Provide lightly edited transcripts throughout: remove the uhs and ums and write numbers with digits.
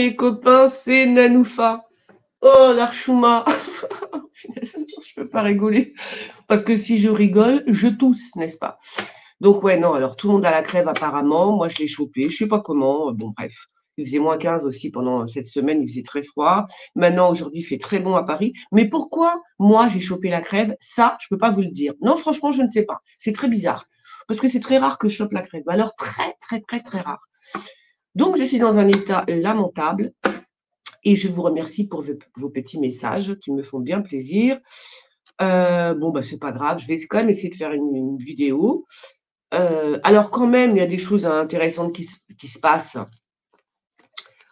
premier copain, c'est Nanoufa. Oh, l'Archouma. Je peux pas rigoler. Parce que si je rigole, je tousse, n'est-ce pas? Donc, ouais, non, alors tout le monde a la crève apparemment. Moi, je l'ai chopé. Je sais pas comment. Bon, bref. Il faisait -15 aussi pendant cette semaine. Il faisait très froid. Maintenant, aujourd'hui, il fait très bon à Paris. Mais pourquoi moi, j'ai chopé la crève? Ça, je peux pas vous le dire. Non, franchement, je ne sais pas. C'est très bizarre. Parce que c'est très rare que je chope la crève. Alors, très, très, très, très rare. Donc, je suis dans un état lamentable. Et je vous remercie pour vos petits messages qui me font bien plaisir. Bon, bah, c'est pas grave, je vais quand même essayer de faire une vidéo. Alors quand même, il y a des choses intéressantes qui se passent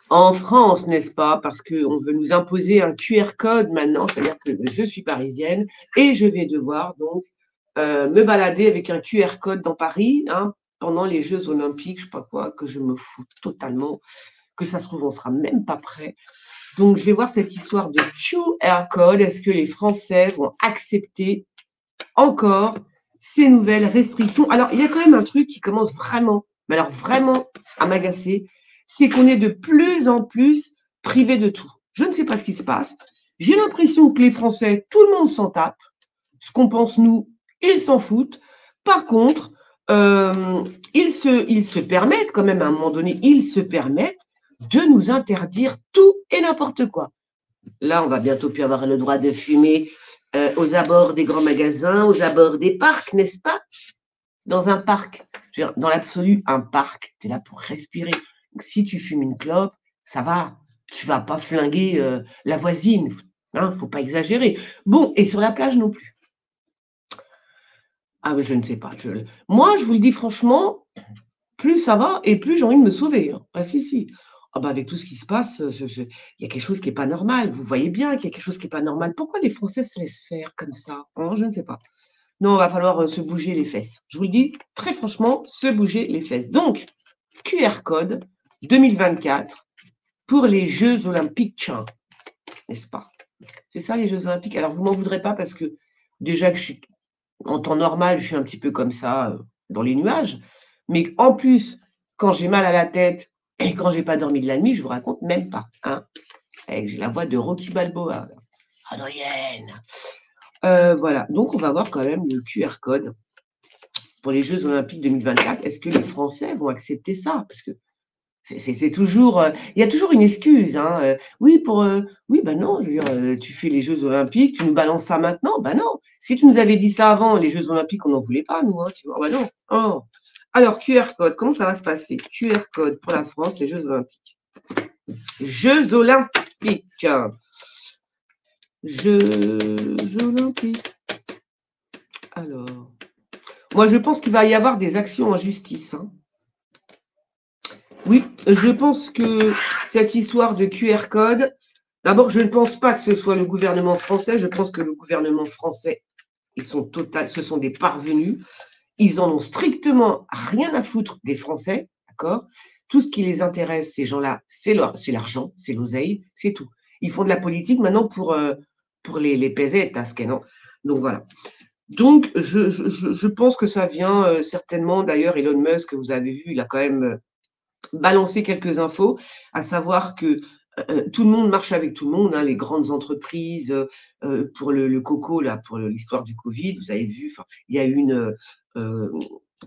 en France, n'est-ce pas? Parce qu'on veut nous imposer un QR code maintenant, c'est-à-dire que je suis parisienne et je vais devoir donc me balader avec un QR code dans Paris, hein, pendant les Jeux olympiques, je sais pas quoi, que je me fous totalement, que ça se trouve, on sera même pas prêt. Donc, je vais voir cette histoire de QR code. Est-ce que les Français vont accepter encore ces nouvelles restrictions? Alors, il y a quand même un truc qui commence vraiment, mais alors vraiment à m'agacer, c'est qu'on est de plus en plus privé de tout. Je ne sais pas ce qui se passe. J'ai l'impression que les Français, tout le monde s'en tape. Ce qu'on pense nous, ils s'en foutent. Par contre, ils se permettent quand même, à un moment donné, ils se permettent de nous interdire tout et n'importe quoi. Là, on va bientôt plus avoir le droit de fumer aux abords des grands magasins, aux abords des parcs, n'est-ce pas? Dans un parc, je veux dire, dans l'absolu, un parc, tu es là pour respirer. Donc, si tu fumes une clope, ça va, tu vas pas flinguer la voisine, hein, faut pas exagérer. Bon, et sur la plage non plus. Ah, mais je ne sais pas. Moi, je vous le dis franchement, plus ça va et plus j'ai envie de me sauver, hein. Ah si, si. Ah bah, avec tout ce qui se passe, il y a quelque chose qui est pas normal. Vous voyez bien qu'il y a quelque chose qui est pas normal. Pourquoi les Français se laissent faire comme ça? Hein, je ne sais pas. Non, il va falloir, se bouger les fesses. Je vous le dis très franchement, se bouger les fesses. Donc, QR code 2024 pour les Jeux olympiques, n'est-ce pas? C'est ça les Jeux olympiques? Alors vous m'en voudrez pas parce que déjà que je suis en temps normal, je suis un petit peu comme ça, dans les nuages. Mais en plus, quand j'ai mal à la tête et quand j'ai pas dormi de la nuit, je vous raconte même pas, hein. J'ai la voix de Rocky Balboa, là. Adrienne. Voilà, donc on va voir quand même le QR code pour les Jeux olympiques 2024. Est-ce que les Français vont accepter ça? Parce que c'est toujours, il y a toujours une excuse, hein, oui oui, bah, non, je veux dire, tu fais les Jeux olympiques, tu nous balances ça maintenant? Bah, non. Si tu nous avais dit ça avant, les Jeux olympiques, on n'en voulait pas nous, hein, tu vois? Bah, non. Oh. Alors QR code, comment ça va se passer? QR code pour la France, les Jeux olympiques. Jeux olympiques. Jeux olympiques. Alors, moi je pense qu'il va y avoir des actions en justice, hein. Oui, je pense que cette histoire de QR code, d'abord, je ne pense pas que ce soit le gouvernement français. Je pense que le gouvernement français, ce sont des parvenus. Ils en ont strictement rien à foutre des Français, d'accord? Tout ce qui les intéresse, ces gens-là, c'est l'argent, c'est l'oseille, c'est tout. Ils font de la politique maintenant pour les pesetas, non? Donc voilà. Donc, je pense que ça vient certainement, d'ailleurs, Elon Musk, vous avez vu, il a quand même balancer quelques infos, à savoir que tout le monde marche avec tout le monde, hein, les grandes entreprises, pour le coco, là, pour l'histoire du Covid, vous avez vu, il y a eu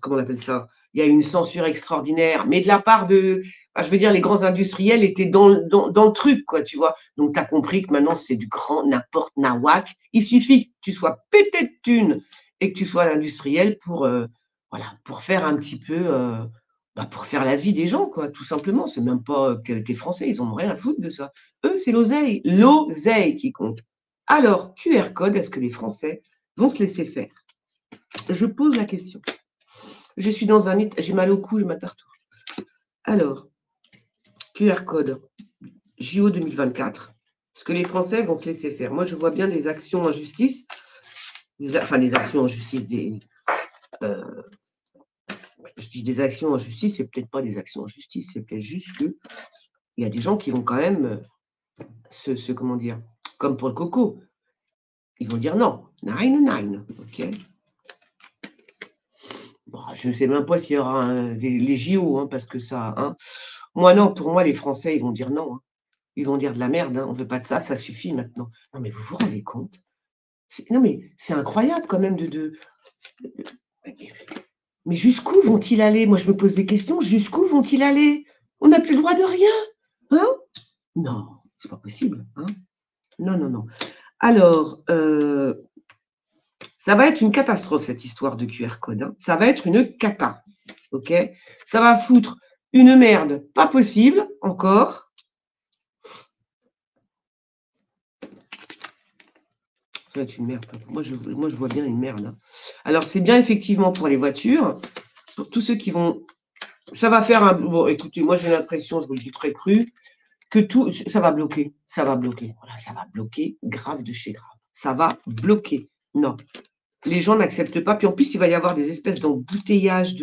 comment on appelle ça? Il y a eu une censure extraordinaire, mais de la part je veux dire, les grands industriels étaient dans le truc, quoi, tu vois. Donc, tu as compris que maintenant, c'est du grand n'importe nawak. Il suffit que tu sois pété de thunes et que tu sois l'industriel voilà, pour faire un petit peu, bah, pour faire la vie des gens, quoi, tout simplement. C'est même pas que tu es français, ils en ont rien à foutre de ça. Eux, c'est l'oseille qui compte. Alors, QR code, est-ce que les Français vont se laisser faire? Je pose la question. Je suis dans un état, j'ai mal au cou, j'ai mal partout. Alors, QR code, JO 2024, est-ce que les Français vont se laisser faire? Moi, je vois bien des actions en justice, des actions en justice, je dis des actions en justice, c'est peut-être pas des actions en justice, c'est peut-être juste que il y a des gens qui vont quand même comment dire, comme pour le coco, ils vont dire non, nine, ok. Bon, je ne sais même pas s'il y aura les JO, hein, parce que ça, hein. Moi non, pour moi les Français ils vont dire non, hein. Ils vont dire de la merde, hein, on ne veut pas de ça, ça suffit maintenant. Non, mais vous vous rendez compte? Non, mais c'est incroyable quand même Mais jusqu'où vont-ils aller? Moi, je me pose des questions. Jusqu'où vont-ils aller? On n'a plus le droit de rien, hein? Non, c'est pas possible, hein? Non, non, non. Alors, ça va être une catastrophe, cette histoire de QR code, hein. Ça va être une cata, ok? Ça va foutre une merde pas possible, encore. Ça va être une merde. Moi, je vois bien une merde, hein. Alors, c'est bien effectivement pour les voitures, pour tous ceux qui vont... Ça va faire un... Bon, écoutez, moi, j'ai l'impression, je vous le dis très cru, que tout... Ça va bloquer. Ça va bloquer. Voilà, ça va bloquer grave de chez grave. Ça va bloquer. Non. Les gens n'acceptent pas. Puis en plus, il va y avoir des espèces d'embouteillages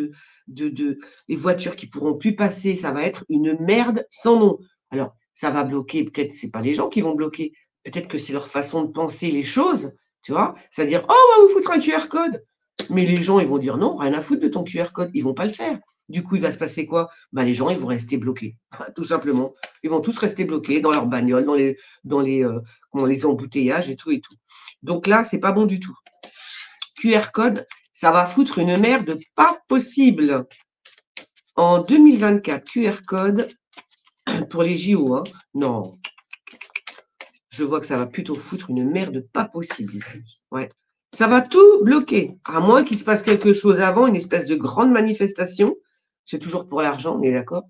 les voitures qui pourront plus passer. Ça va être une merde sans nom. Alors, ça va bloquer. Peut-être c'est pas les gens qui vont bloquer. Peut-être que c'est leur façon de penser les choses. Tu vois? C'est-à-dire, oh, on va vous foutre un QR code. Mais les gens, ils vont dire non, rien à foutre de ton QR code. Ils vont pas le faire. Du coup, il va se passer quoi? Ben, les gens, ils vont rester bloqués. Tout simplement. Ils vont tous rester bloqués dans leur bagnole, dans les embouteillages et tout et tout. Donc là, c'est pas bon du tout. QR code, ça va foutre une merde pas possible. En 2024, QR code pour les JO, hein. Non. Je vois que ça va plutôt foutre une merde pas possible, les amis. Ouais. Ça va tout bloquer, à moins qu'il se passe quelque chose avant, une espèce de grande manifestation. C'est toujours pour l'argent, on est d'accord.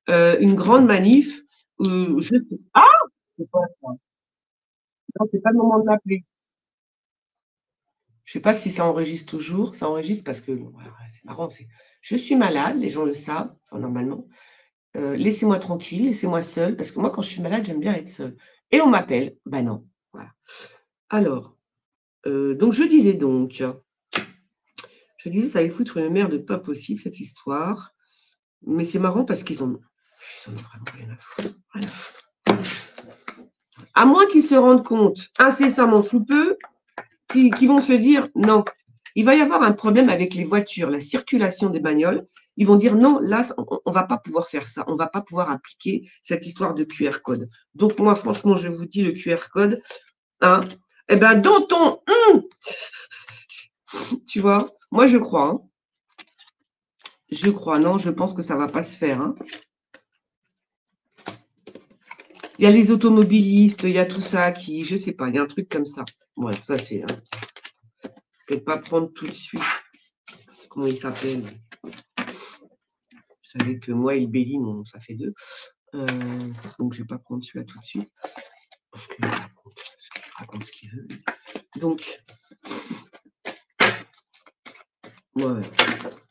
Une grande manif. Ah, c'est pas ça. Non, c'est pas le moment de m'appeler. Je ne sais pas si ça enregistre toujours. Ça enregistre parce que c'est marrant. Je suis malade, les gens le savent, enfin, normalement. Laissez-moi tranquille, laissez-moi seule, parce que moi, quand je suis malade, j'aime bien être seule. Et on m'appelle. Ben non. Voilà. Alors, donc je disais, ça allait foutre une merde pas possible, cette histoire. Mais c'est marrant parce qu'ils en ont vraiment rien à foutre. Rien à foutre. À moins qu'ils se rendent compte incessamment sous peu qui vont se dire non, il va y avoir un problème avec les voitures, la circulation des bagnoles. Ils vont dire non, là, on ne va pas pouvoir faire ça. On ne va pas pouvoir appliquer cette histoire de QR code. Donc, moi, franchement, je vous dis le QR code, hein, eh ben, dans ton... tu vois, moi, je crois. Hein. Je crois, non, je pense que ça ne va pas se faire. Hein. Il y a les automobilistes, il y a tout ça qui, je ne sais pas, il y a un truc comme ça. Bon, ça, c'est... Hein. Peut-être pas prendre tout de suite. Comment il s'appelle? Vous savez que moi et le Béline, ça fait deux. Donc, je ne vais pas prendre celui-là tout de suite. Parce qu'il raconte ce qu'il veut. Donc, ouais.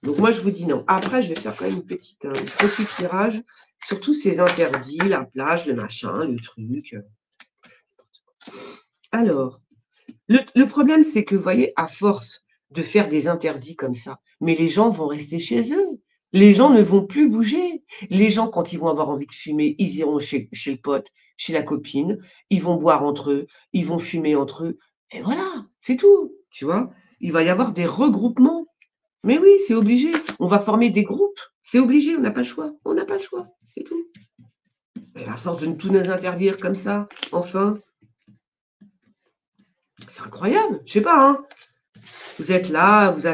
Donc, moi, je vous dis non. Après, je vais faire quand même un petit tirage sur tous ces interdits, la plage, le machin, le truc. Alors, le problème, c'est que, vous voyez, à force de faire des interdits comme ça, mais les gens vont rester chez eux. Les gens ne vont plus bouger. Les gens, quand ils vont avoir envie de fumer, ils iront chez le pote, chez la copine, ils vont boire entre eux, ils vont fumer entre eux. Et voilà, c'est tout, tu vois. Il va y avoir des regroupements. Mais oui, c'est obligé. On va former des groupes. C'est obligé, on n'a pas le choix. On n'a pas le choix, c'est tout. Et à force de tout nous interdire comme ça, enfin, c'est incroyable. Je sais pas, hein. Vous êtes là, vous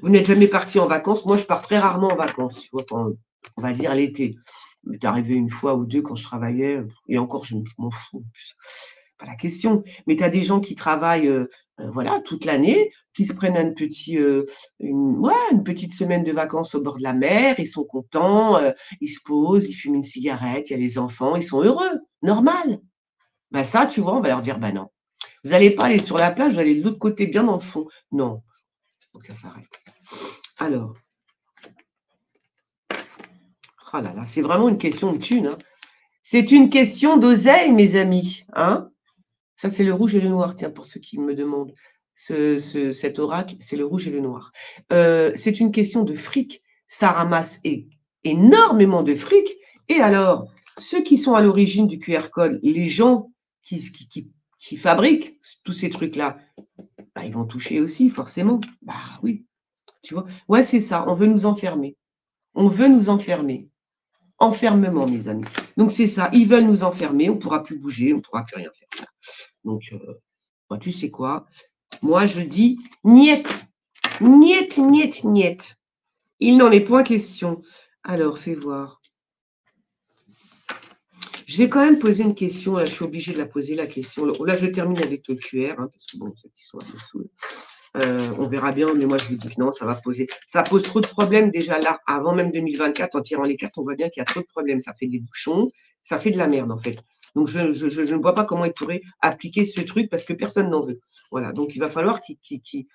n'êtes jamais parti en vacances. Moi, je pars très rarement en vacances, tu vois, on va dire l'été. Mais t'es arrivé une fois ou deux quand je travaillais, et encore, je m'en fous. Pas la question. Mais tu as des gens qui travaillent voilà, toute l'année, qui se prennent une petite semaine de vacances au bord de la mer, ils sont contents, ils se posent, ils fument une cigarette, il y a les enfants, ils sont heureux, normal. Ben ça, tu vois, on va leur dire, ben non. Vous n'allez pas aller sur la plage, vous allez de l'autre côté, bien dans le fond. Non, il faut que ça s'arrête. Alors, oh là là, c'est vraiment une question de thune. Hein. C'est une question d'oseille, mes amis. Hein. Ça, c'est le rouge et le noir, tiens, pour ceux qui me demandent. Cet oracle, c'est le rouge et le noir. C'est une question de fric. Ça ramasse énormément de fric. Et alors, ceux qui sont à l'origine du QR code, les gens qui fabriquent tous ces trucs-là, bah, ils vont toucher aussi, forcément. Bah oui, tu vois. Ouais, c'est ça, on veut nous enfermer. On veut nous enfermer. enfermement, mes amis. Donc, c'est ça. Ils veulent nous enfermer. On ne pourra plus bouger. On ne pourra plus rien faire. Donc, bah, tu sais quoi? Moi, je dis niet. Niet, niet, niet. Il n'en est point question. Alors, fais voir. Je vais quand même poser une question. Là, je suis obligée de la poser, la question. Là, je termine avec le QR, hein, parce que bon, cette histoire me saoule. On verra bien, mais moi, je vous dis que non, ça va poser. Ça pose trop de problèmes déjà là, avant même 2024. En tirant les cartes, on voit bien qu'il y a trop de problèmes. Ça fait des bouchons, ça fait de la merde, en fait. Donc, je ne vois pas comment ils pourraient appliquer ce truc parce que personne n'en veut. Voilà. Donc, il va falloir qu'ils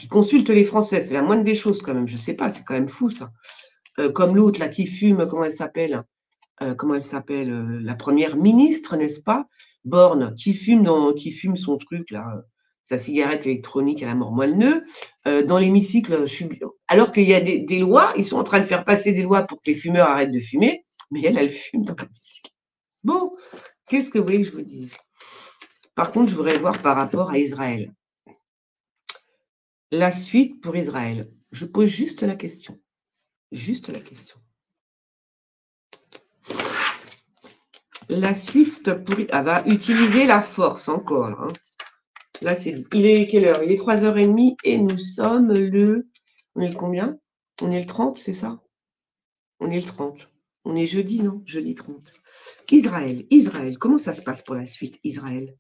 consultent les Français. C'est la moindre des choses, quand même. Je ne sais pas, c'est quand même fou, ça. Comme l'autre, là, qui fume, comment elle s'appelle? La première ministre, n'est-ce pas? Borne, qui fume son truc, là, sa cigarette électronique à la mort moelle-neu, dans l'hémicycle, alors qu'il y a des lois, ils sont en train de faire passer des lois pour que les fumeurs arrêtent de fumer, mais elle fume dans l'hémicycle. Bon, qu'est-ce que vous voulez que je vous dise? Par contre, je voudrais voir par rapport à Israël. La suite pour Israël. Je pose juste la question. Juste la question. La suite elle va utiliser la force encore. Hein. Là, il est quelle heure? Il est 3h30 et nous sommes on est le combien? On est le 30, c'est ça? On est le 30. On est jeudi, non? Jeudi 30. Israël, comment ça se passe pour la suite, Israël?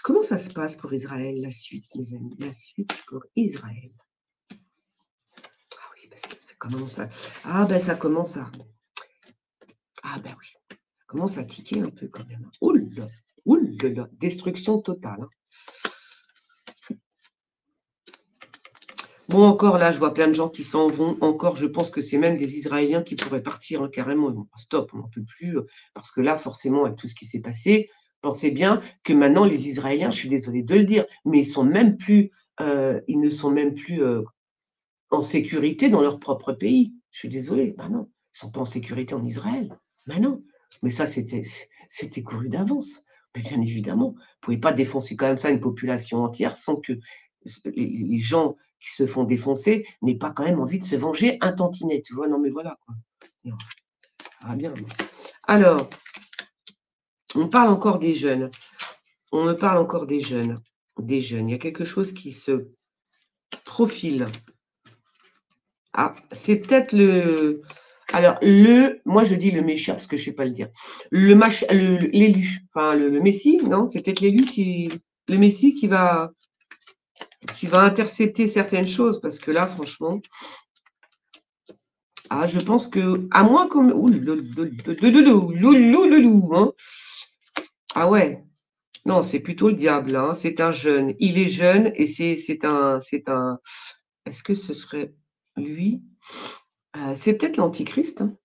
Comment ça se passe pour Israël, la suite, mes amis? La suite pour Israël. Ah oui, parce que ça commence à... Ah ben ça commence à... Ah ben oui. Ça commence à tiquer un peu quand même. Oula, destruction totale. Hein. Bon, encore là, je vois plein de gens qui s'en vont. Encore, je pense que c'est même des Israéliens qui pourraient partir hein, carrément. Ils vont stop, on n'en peut plus. Parce que là, forcément, avec tout ce qui s'est passé, pensez bien que maintenant, les Israéliens, je suis désolée de le dire, mais ils ne sont même plus en sécurité dans leur propre pays. Je suis désolée. Ben non, ils ne sont pas en sécurité en Israël. Ben non. Mais ça, c'était couru d'avance. Mais bien évidemment, vous ne pouvez pas défoncer quand même ça une population entière sans que les gens qui se font défoncer n'aient pas quand même envie de se venger un tantinet. Tu vois, non mais voilà. Quoi. Ah bien. Alors, on parle encore des jeunes. On me parle encore des jeunes. Des jeunes. Il y a quelque chose qui se profile. Ah, c'est peut-être le... Alors, moi je dis le Messia, parce que je ne sais pas le dire. L'élu, enfin le Messie, non? C'est peut-être le Messie qui va intercepter certaines choses, parce que là, franchement, ah, je pense que, à moins comme... Hein. Ah ouais, non, c'est plutôt le diable, hein. C'est un jeune. Il est jeune et c'est un... Est-ce que ce serait lui? C'est peut-être l'Antichrist, hein.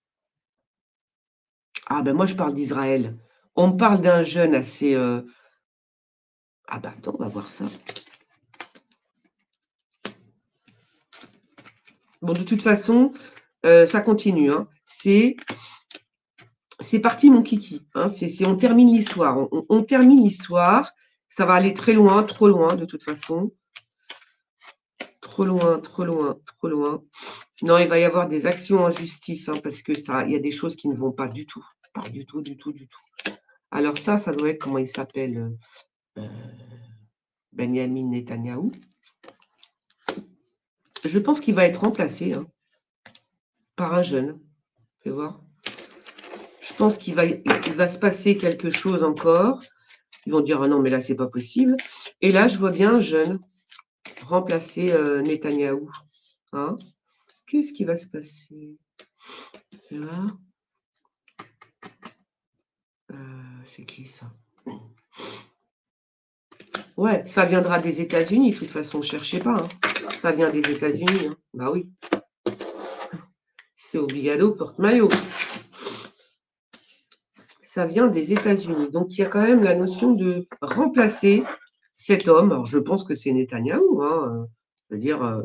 Ah ben moi je parle d'Israël. On me parle d'un jeune assez... Ah ben attends, on va voir ça. Bon, de toute façon, ça continue. Hein. C'est parti mon kiki. Hein. On termine l'histoire. On termine l'histoire. Ça va aller très loin, trop loin de toute façon. Trop loin, trop loin, trop loin. Non, il va y avoir des actions en justice hein, parce que il y a des choses qui ne vont pas du tout. Pas du tout, du tout, du tout. Alors ça doit être, comment il s'appelle Benjamin Netanyahou. Je pense qu'il va être remplacé hein, par un jeune. Fais voir. Je pense qu'il va se passer quelque chose encore. Ils vont dire, ah non, mais là, c'est pas possible. Et là, je vois bien un jeune remplacer Netanyahou. Hein. Qu'est-ce qui va se passer là? C'est qui ça? Ouais, ça viendra des États-Unis, de toute façon, ne cherchez pas. Hein. Ça vient des États-Unis. Hein. Bah oui. C'est obligado porte-maillot. Ça vient des États-Unis. Donc, il y a quand même la notion de remplacer cet homme. Alors, je pense que c'est Netanyahou. Hein. Je veux dire,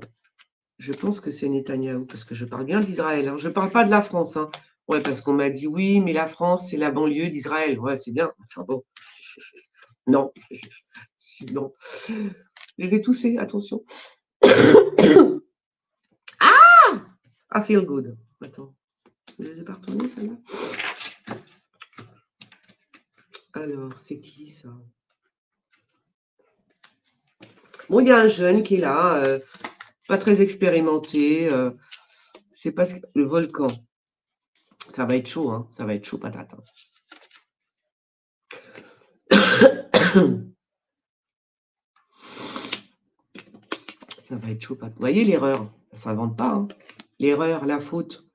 je pense que c'est Netanyahou, parce que je parle bien d'Israël. Hein. Je ne parle pas de la France. Hein. Ouais, parce qu'on m'a dit, oui, mais la France, c'est la banlieue d'Israël. Ouais, c'est bien. Enfin bon. Non. Non. Je vais tousser, attention. Ah! I feel good. Attends. Vous n'avez pas retourné, celle-là? Alors, c'est qui, ça? Bon, il y a un jeune qui est là, pas très expérimenté. Je sais pas le volcan. Ça va être chaud, hein. Ça va être chaud patate. Hein. Ça va être chaud patate. Vous voyez l'erreur? Ça s'invente pas. Hein. L'erreur, la faute.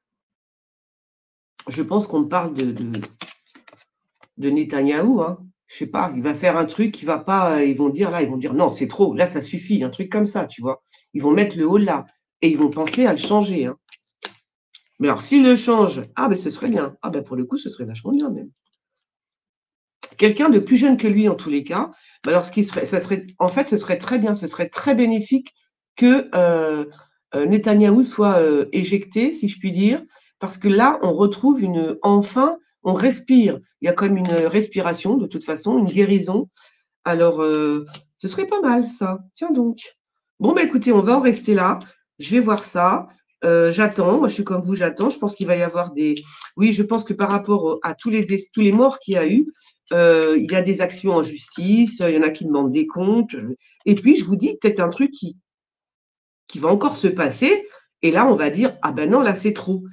Je pense qu'on parle de Netanyahou. Hein. Je sais pas, il va faire un truc qui va pas. Ils vont dire non, c'est trop. Là, ça suffit. Un truc comme ça, tu vois. Ils vont mettre le haut là et ils vont penser à le changer. Hein. Mais alors, s'il le change, ah ben ce serait bien. Ah ben pour le coup, ce serait vachement bien même. Quelqu'un de plus jeune que lui, en tous les cas. Ben alors, en fait, ce serait très bien, ce serait très bénéfique que Netanyahou soit éjecté, si je puis dire, parce que là, on retrouve enfin, on respire. Il y a comme une respiration, de toute façon, une guérison. Alors, ce serait pas mal, ça. Tiens donc. Bon, ben écoutez, on va en rester là. Je vais voir ça. J'attends. Moi, je suis comme vous, j'attends. Je pense qu'il va y avoir des. Oui, je pense que par rapport à tous les morts qu'il y a eu, il y a des actions en justice. Il y en a qui demandent des comptes. Et puis, je vous dis peut-être un truc qui va encore se passer. Et là, on va dire, ah ben non, là, c'est trop.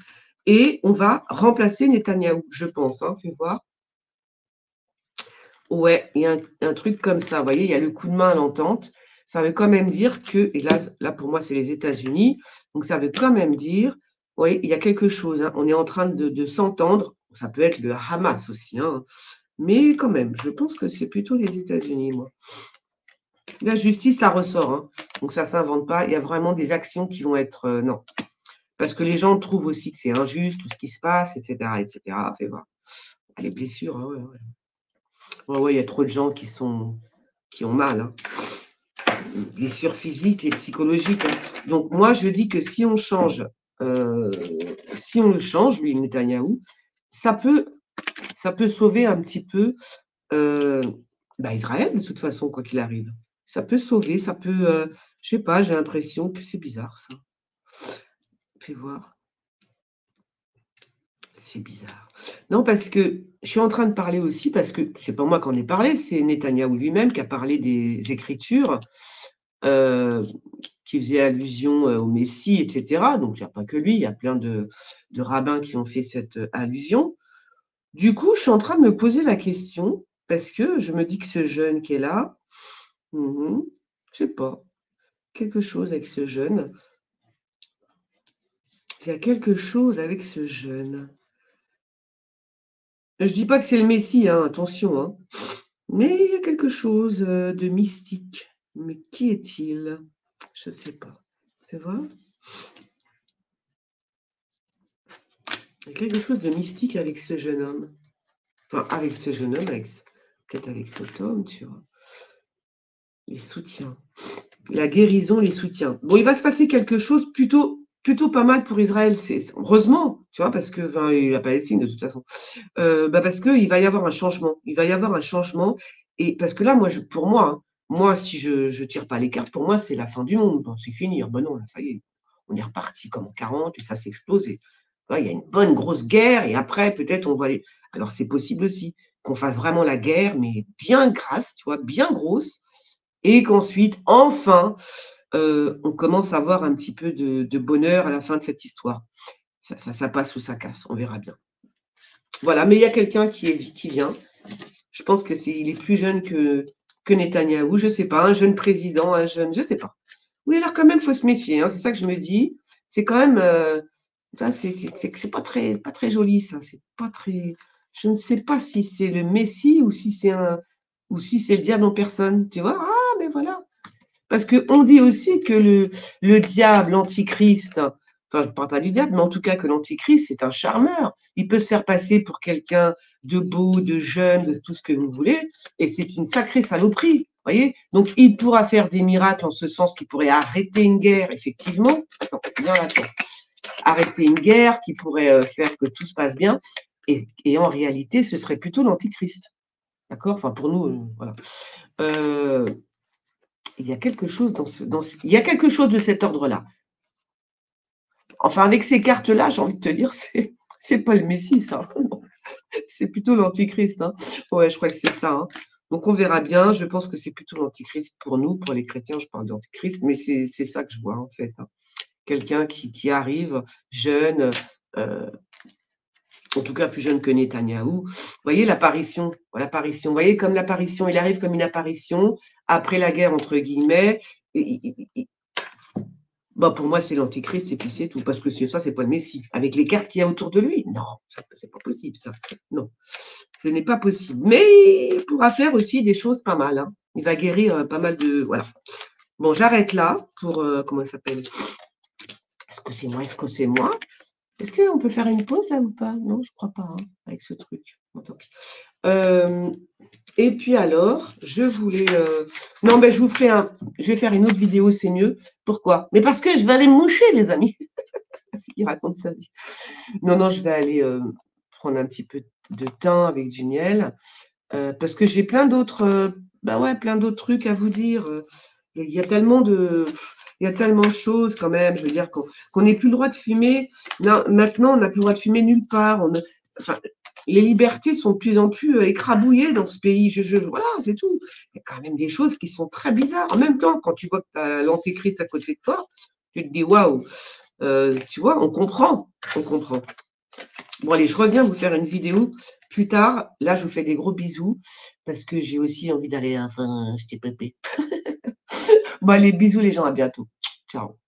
Et on va remplacer Netanyahou, je pense. Hein, fais voir. Ouais, il y a un truc comme ça. Vous voyez, il y a le coup de main à l'entente. Ça veut quand même dire que, et là pour moi, c'est les États-Unis. Donc, ça veut quand même dire, oui, il y a quelque chose. Hein, on est en train de s'entendre. Ça peut être le Hamas aussi. Hein, mais quand même, je pense que c'est plutôt les États-Unis, moi. La justice, ça ressort. Hein, donc, ça ne s'invente pas. Il y a vraiment des actions qui vont être. Non. Parce que les gens trouvent aussi que c'est injuste, tout ce qui se passe, etc. etc. Fais voir. Les blessures, hein, ouais, ouais. Ouais, il y a trop de gens qui ont mal. Hein. Blessures physiques et psychologiques. Hein. Donc moi, je dis que si on change, si on le change, lui, Netanyahou, ça peut sauver un petit peu Israël, de toute façon, quoi qu'il arrive. Ça peut sauver, ça peut, je sais pas, j'ai l'impression que c'est bizarre, ça. Fais voir. C'est bizarre. Non, parce que je suis en train de parler aussi, parce que c'est pas moi qui en ai parlé, c'est Netanyahou lui-même qui a parlé des Écritures. Qui faisait allusion au Messie, etc. Donc, il n'y a pas que lui, il y a plein de rabbins qui ont fait cette allusion. Du coup, je suis en train de me poser la question, parce que je me dis que ce jeune qui est là, je ne sais pas, quelque chose avec ce jeune. Il y a quelque chose avec ce jeune. Je ne dis pas que c'est le Messie, hein, attention, hein. Mais il y a quelque chose de mystique. Mais qui est-il? Je ne sais pas. Fais voir. Il y a quelque chose de mystique avec ce jeune homme. Enfin, avec ce jeune homme, peut-être avec cet homme, tu vois. Les soutiens. La guérison, les soutiens. Bon, il va se passer quelque chose plutôt pas mal pour Israël. Heureusement, tu vois, parce que la Palestine, de toute façon. Parce qu'il va y avoir un changement. Il va y avoir un changement. Et parce que là, pour moi, hein, moi, si je ne tire pas les cartes, pour moi, c'est la fin du monde. Bon, c'est fini. Ben non, là, ça y est. On est reparti comme en 40 et ça s'explose. Et il y a une bonne grosse guerre. Et après, peut-être, on va aller. Alors, c'est possible aussi qu'on fasse vraiment la guerre, mais bien grasse, tu vois, bien grosse. Et qu'ensuite, enfin, on commence à avoir un petit peu de bonheur à la fin de cette histoire. Ça passe ou ça casse, on verra bien. Voilà, mais il y a quelqu'un qui vient. Je pense il est plus jeune que Netanyahou, je ne sais pas, un jeune président, un jeune, je ne sais pas. Oui, alors quand même, il faut se méfier, hein, c'est ça que je me dis. C'est quand même, c'est pas très joli, ça. C'est pas très. Je ne sais pas si c'est le Messie ou si c'est le diable en personne. Tu vois? Ah, mais voilà. Parce qu'on dit aussi que le diable, l'antichrist, enfin, je ne parle pas du diable, mais en tout cas que l'antichrist, c'est un charmeur. Il peut se faire passer pour quelqu'un de beau, de jeune, de tout ce que vous voulez, et c'est une sacrée saloperie. Voyez, donc, il pourra faire des miracles en ce sens qu'il pourrait arrêter une guerre, effectivement. Attends, arrêter une guerre, qui pourrait faire que tout se passe bien. Et en réalité, ce serait plutôt l'antichrist. D'accord? Enfin, pour nous, voilà. Il y a quelque chose il y a quelque chose de cet ordre-là. Enfin, avec ces cartes-là, j'ai envie de te dire, C'est pas le Messie, ça. C'est plutôt l'Antichrist. Hein. Ouais, je crois que c'est ça. Hein. Donc, on verra bien. Je pense que c'est plutôt l'Antichrist pour nous, pour les chrétiens. Je parle d'Antichrist, mais c'est ça que je vois, en fait. Hein. Quelqu'un qui arrive, jeune, en tout cas plus jeune que Netanyahou. Vous voyez l'apparition, vous voyez comme l'apparition, il arrive comme une apparition après la guerre, entre guillemets. Bah pour moi, c'est l'Antichrist et puis c'est tout, parce que ça, c'est pas le Messie. Avec les cartes qu'il y a autour de lui, non, c'est pas possible, ça. Non, ce n'est pas possible. Mais il pourra faire aussi des choses pas mal. Hein. Il va guérir pas mal de... Voilà. Bon, j'arrête là pour... comment ça s'appelle? Est-ce que c'est moi? Est-ce que c'est moi? Est-ce qu'on peut faire une pause là ou pas? Non, je crois pas, hein, avec ce truc. Bon, tant pis. Et puis alors, je voulais... Non, mais je vous ferai un... Je vais faire une autre vidéo, c'est mieux. Pourquoi? Mais parce que je vais aller me moucher, les amis. Il raconte sa vie. Non, non, je vais aller prendre un petit peu de thym avec du miel. Parce que j'ai plein d'autres... bah ouais, plein d'autres trucs à vous dire. Il y a tellement de... Il y a tellement de choses quand même. Je veux dire qu'on n'ait plus le droit de fumer. Non, maintenant, on n'a plus le droit de fumer nulle part. Enfin, les libertés sont de plus en plus écrabouillées dans ce pays. Voilà, c'est tout. Il y a quand même des choses qui sont très bizarres. En même temps, quand tu vois que tu as l'antéchrist à côté de toi, tu te dis waouh, tu vois, on comprend. On comprend. Bon, allez, je reviens vous faire une vidéo plus tard. Là, je vous fais des gros bisous parce que j'ai aussi envie d'aller enfin, acheter pépé. Bon, allez, bisous les gens, à bientôt. Ciao.